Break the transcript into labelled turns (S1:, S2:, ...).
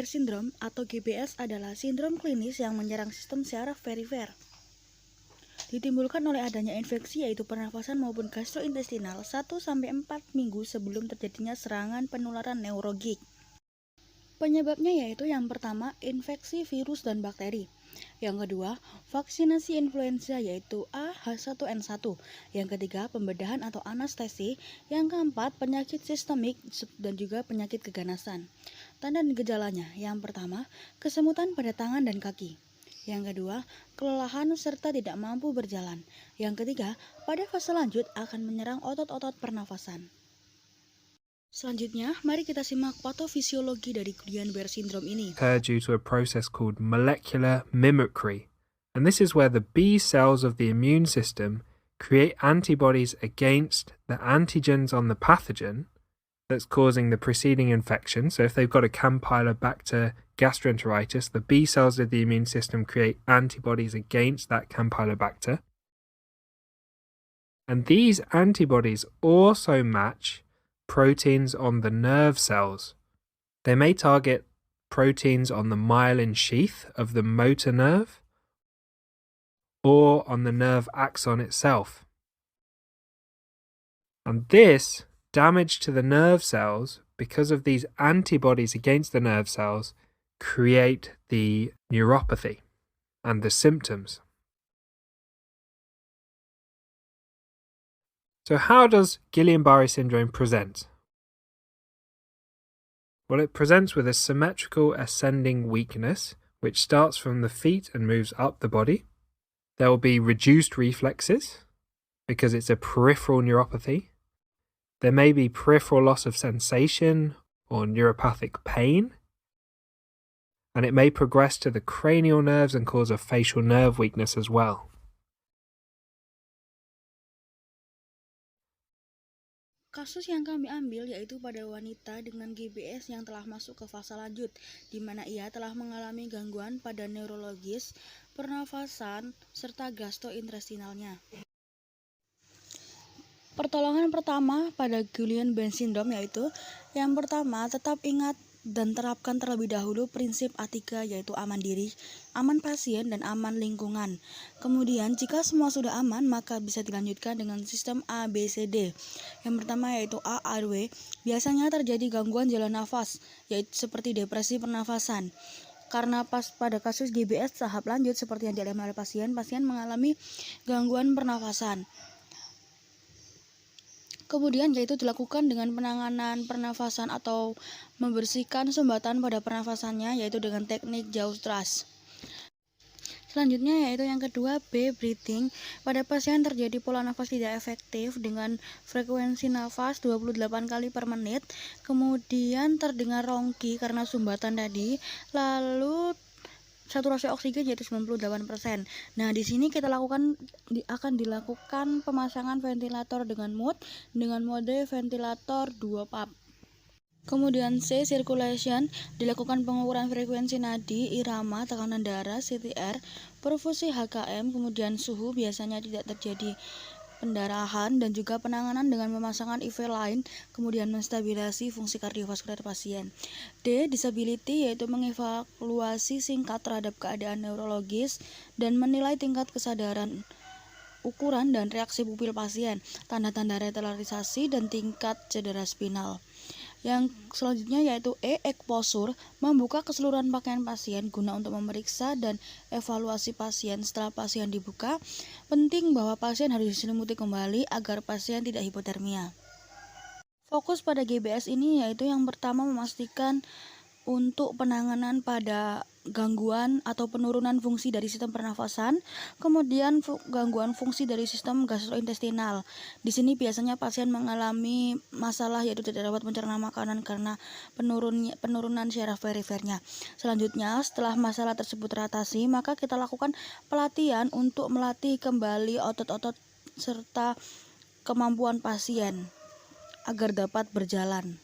S1: Guillain-Barré syndrome atau GBS adalah sindrom klinis yang menyerang sistem syaraf perifer. Ditimbulkan oleh adanya infeksi yaitu pernafasan maupun gastrointestinal 1-4 minggu sebelum terjadinya serangan penularan neurologik. Penyebabnya yaitu yang pertama, infeksi virus dan bakteri. Yang kedua, vaksinasi influenza yaitu A, H1N1. Yang ketiga, pembedahan atau anestesi. Yang keempat, penyakit sistemik dan juga penyakit keganasan. Tanda dan gejalanya, yang pertama, kesemutan pada tangan dan kaki. Yang kedua, kelelahan serta tidak mampu berjalan. Yang ketiga, pada fase lanjut akan menyerang otot-otot pernafasan. Selanjutnya, mari kita simak patofisiologi dari Guillain-Barré syndrome ini.
S2: Due to a process called molecular mimicry, and this is where the B cells of the immune system create antibodies against the antigens on the pathogen that's causing the preceding infection. So if they've got a Campylobacter gastroenteritis, the B cells of the immune system create antibodies against that Campylobacter. And these antibodies also match proteins on the nerve cells. They may target proteins on the myelin sheath of the motor nerve or on the nerve axon itself. And this damage to the nerve cells, because of these antibodies against the nerve cells, create the neuropathy and the symptoms. So how does Guillain-Barré syndrome present? Well, it presents with a symmetrical ascending weakness, which starts from the feet and moves up the body. There will be reduced reflexes, because it's a peripheral neuropathy. There may be peripheral loss of sensation or neuropathic pain. And it may progress to the cranial nerves and cause a facial nerve weakness as well.
S1: Kasus yang kami ambil yaitu pada wanita dengan GBS yang telah masuk ke fase lanjut, di mana ia telah mengalami gangguan pada neurologis, pernafasan, serta gastrointestinalnya. Pertolongan pertama pada Guillain-Barré syndrome yaitu yang pertama, tetap ingat dan terapkan terlebih dahulu prinsip A3 yaitu aman diri, aman pasien, dan aman lingkungan. Kemudian jika semua sudah aman maka bisa dilanjutkan dengan sistem ABCD. Yang pertama yaitu A, airway. Biasanya terjadi gangguan jalan nafas yaitu seperti depresi pernafasan. Karena pada kasus GBS tahap lanjut seperti yang dialami oleh pasien mengalami gangguan pernafasan. Kemudian yaitu dilakukan dengan penanganan pernafasan atau membersihkan sumbatan pada pernafasannya yaitu dengan teknik jaw thrust. Selanjutnya yaitu yang kedua B, breathing. Pada pasien terjadi pola nafas tidak efektif dengan frekuensi nafas 28 kali per menit, kemudian terdengar rongki karena sumbatan tadi, lalu saturasi oksigen yaitu 98%. Nah, di sini kita akan dilakukan pemasangan ventilator dengan mode ventilator 2 pap. Kemudian C, circulation, dilakukan pengukuran frekuensi nadi, irama, tekanan darah, CTR, perfusi HKM, kemudian suhu, biasanya tidak terjadi pendarahan, dan juga penanganan dengan pemasangan IV line, kemudian menstabilasi fungsi kardiovaskular pasien. D, disability, yaitu mengevaluasi singkat terhadap keadaan neurologis dan menilai tingkat kesadaran, ukuran dan reaksi pupil pasien, tanda-tanda revitalisasi, dan tingkat cedera spinal. Yang selanjutnya yaitu E, exposure, membuka keseluruhan pakaian pasien guna untuk memeriksa dan evaluasi pasien. Setelah pasien dibuka, penting bahwa pasien harus diselimuti kembali agar pasien tidak hipotermia. Fokus pada GBS ini yaitu yang pertama memastikan untuk penanganan pada gangguan atau penurunan fungsi dari sistem pernafasan, kemudian gangguan fungsi dari sistem gastrointestinal. Di sini biasanya pasien mengalami masalah yaitu tidak dapat mencerna makanan karena penurunan syaraf perifernya. Selanjutnya, setelah masalah tersebut teratasi, maka kita lakukan pelatihan untuk melatih kembali otot-otot serta kemampuan pasien agar dapat berjalan.